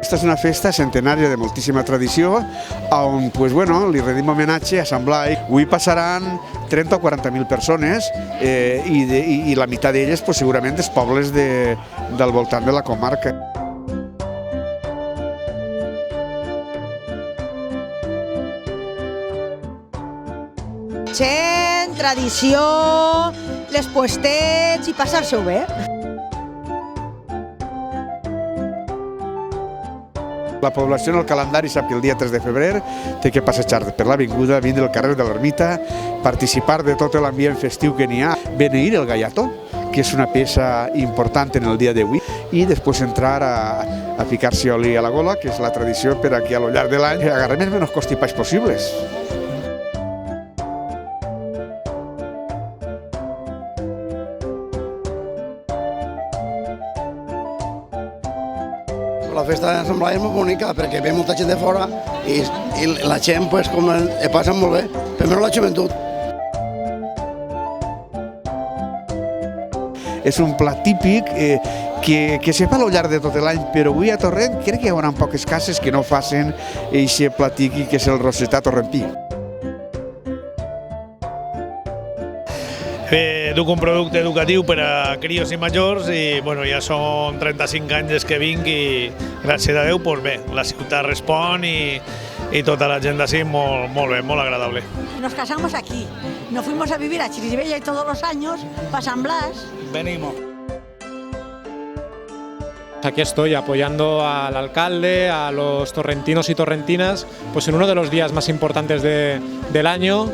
Aquesta és una festa centenària de moltíssima tradició, on pues, bueno, li redim homenatge a Sant Blai. Avui passaran 30 o 40.000 persones i la meitat d'elles pues, segurament dels pobles del voltant de la comarca. Gent, tradició, les puestets i passar-s'ho bé. La població en el calendari sap que el dia 3 de febrer té que passejar per l'avinguda, vindre al carrer de l'Ermita, participar de tot l'ambient festiu que n'hi ha, beneir el gallato, que és una peça important en el dia d'avui, i després entrar a ficar-se oli a la gola, que és la tradició per a que a lo llarg de l'any agarrem els menys constipats possibles. La festa de Sant Blai és molt bonica perquè ve molta gent de fora i la gent pues, com passa molt bé, primero la joventut. És un plat típic que se fa al llarg de tot l'any, però avui a Torrent crec que hi haurà poques cases que no facin aquest plat típic que és el rosetà torrentí. Duc un producte educatiu per a crios i majors i bueno, ja són 35 anys des que vinc i gràcies a Déu pues bé, la ciutat respon i tota la gent d'ací molt bé, molt agradable. Nos casamos aquí, nos fuimos a vivir a Chirivella y todos los años, para San Blas. Venimos. Aquí estoy apoyando al alcalde, a los torrentinos y torrentinas, pues en uno de los días más importantes del año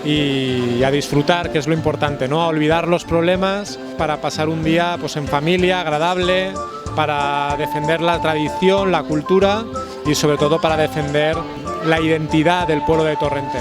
y a disfrutar, que es lo importante, ¿no? A olvidar los problemas para pasar un día pues, en familia, agradable, para defender la tradición, la cultura y sobre todo para defender la identidad del pueblo de Torrente.